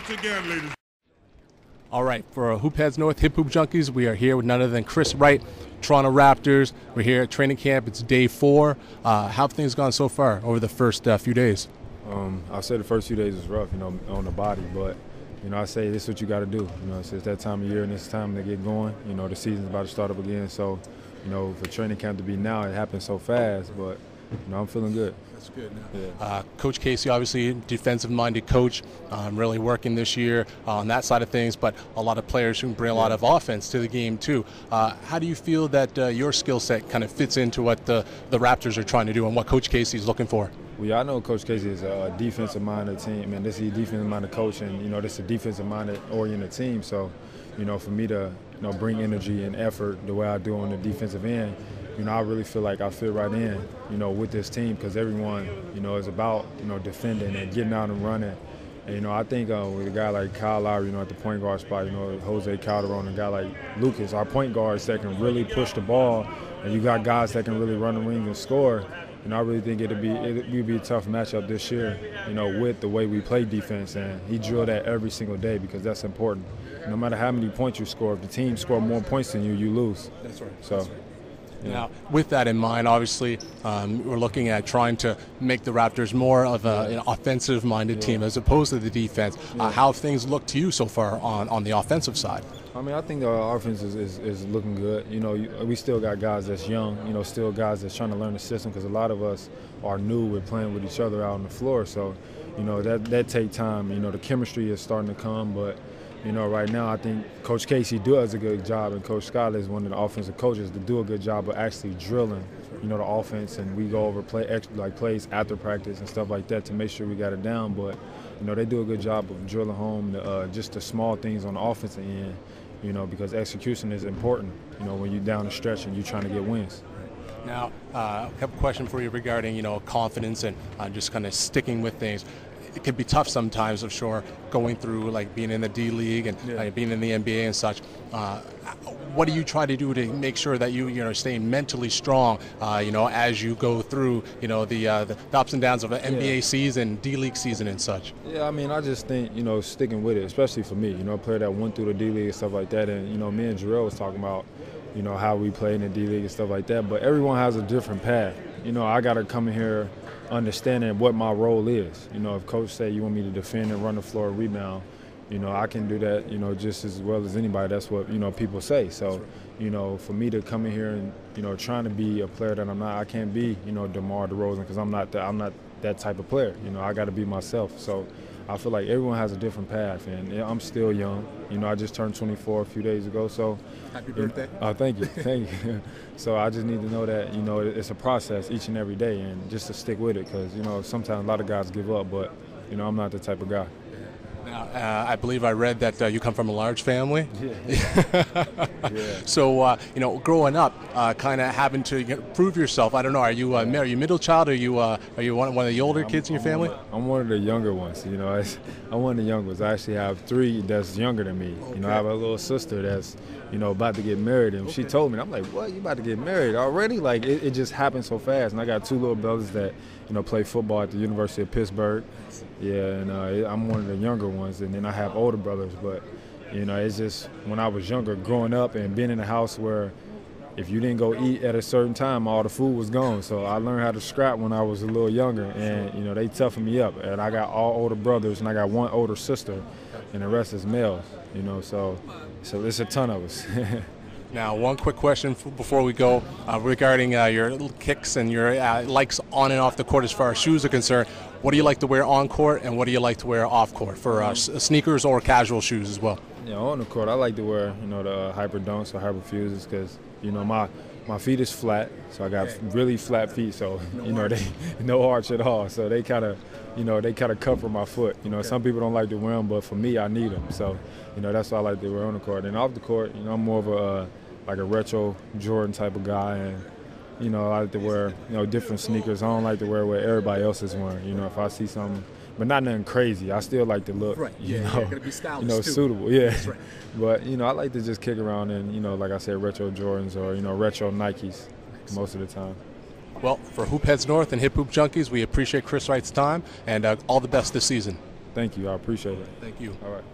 once again, ladies. All right, for Hoop Heads North Hip Hoop Junkies, we are here with none other than Chris Wright, Toronto Raptors. We're here at training camp. It's day 4. How have things gone so far over the first few days? I'll say the first few days was rough, on the body, but I say this is what you got to do. It's that time of year and it's time to get going. The season's about to start up again, so for training camp to be now, it happened so fast, but I'm feeling good. That's good. Yeah. Coach Casey, obviously defensive-minded coach, really working this year on that side of things, but a lot of players who bring a lot of offense to the game too. How do you feel that your skill set kind of fits into what the Raptors are trying to do and what Coach Casey is looking for? Well, I know Coach Casey is a defensive-minded team, and this is a defensive-minded coach, and this is a defensive-minded oriented team. So, for me to bring energy and effort the way I do on the defensive end, I really feel like I fit right in, with this team because everyone, is about, defending and getting out and running. And, I think with a guy like Kyle Lowry, at the point guard spot, Jose Calderon, a guy like Lucas, our point guards that can really push the ball, and you got guys that can really run the ring and score. I really think it would be a tough matchup this year, with the way we play defense. And he drilled that every single day because that's important. No matter how many points you score, if the team score more points than you, you lose. That's right. So. That's right. Yeah. Now, with that in mind, obviously, we're looking at trying to make the Raptors more of an offensive-minded team as opposed to the defense. How have things looked to you so far on the offensive side? I think our offense is looking good. We still got guys that's young, still guys that's trying to learn the system because a lot of us are new with playing with each other out on the floor. So, that take time. The chemistry is starting to come, but right now I think Coach Casey does a good job, and Coach Scott is one of the offensive coaches to do a good job of actually drilling, the offense, and we go over plays after practice and stuff like that to make sure we got it down. But they do a good job of drilling home just the small things on the offensive end, because execution is important, when you're down the stretch and you're trying to get wins. Now, I have a question for you regarding, confidence and just kind of sticking with things. It can be tough sometimes, I'm sure, going through like being in the D League and being in the NBA and such. What do you try to do to make sure that you stay mentally strong, as you go through, the ups and downs of an NBA season, D League season, and such? Yeah, I just think sticking with it, especially for me, a player that went through the D League and stuff like that, and me and Jarrell was talking about, how we play in the D League and stuff like that. But everyone has a different path. I got to come in here understanding what my role is. If coach say you want me to defend and run the floor and rebound, I can do that, just as well as anybody. That's what, people say. So, for me to come in here and, trying to be a player that I'm not, I can't be, DeMar DeRozan because I'm not that type of player. I got to be myself. So I feel like everyone has a different path, and I'm still young. I just turned 24 a few days ago. So happy birthday. Thank you. Thank you. So I just need to know that, it's a process each and every day, and just to stick with it because, sometimes a lot of guys give up, but, I'm not the type of guy. Now, I believe I read that you come from a large family. Yeah. So, growing up, kind of having to prove yourself. I don't know. Are you a middle child? Are you one of the older kids in your family? I'm one of the younger ones. I'm one of the younger ones. I actually have 3 that's younger than me. Okay. I have a little sister that's about to get married, and she told me, I'm like, what? You about to get married already? Like it just happened so fast. And I got 2 little brothers that play football at the University of Pittsburgh. Yeah, and I'm one of the younger ones, and then I have older brothers. But it's just when I was younger, growing up and being in a house where if you didn't go eat at a certain time, all the food was gone. So I learned how to scrap when I was a little younger, and they toughened me up. And I got all older brothers, and I got 1 older sister, and the rest is males. So it's a ton of us. Now, one quick question before we go regarding your little kicks and your likes on and off the court as far as shoes are concerned. What do you like to wear on court, and what do you like to wear off court for sneakers or casual shoes as well? Yeah, on the court, I like to wear the Hyper Dunks or Hyper Fuses because my feet is flat, so I got really flat feet. So they no arch at all. So they kind of cover my foot. Some people don't like to wear them, but for me, I need them. So that's why I like to wear on the court. And off the court, I'm more of a retro Jordan type of guy, and I like to wear different sneakers. I don't like to wear what everybody else is wearing. If I see something, but not nothing crazy. I still like to look, right? Gotta be stylish too. Suitable. Yeah. That's right. But I like to just kick around and like I said, retro Jordans or retro Nikes most of the time. Well, for Hoop Heads North and Hip Hoop Junkies, we appreciate Chris Wright's time, and all the best this season. Thank you. I appreciate it. Thank you. All right.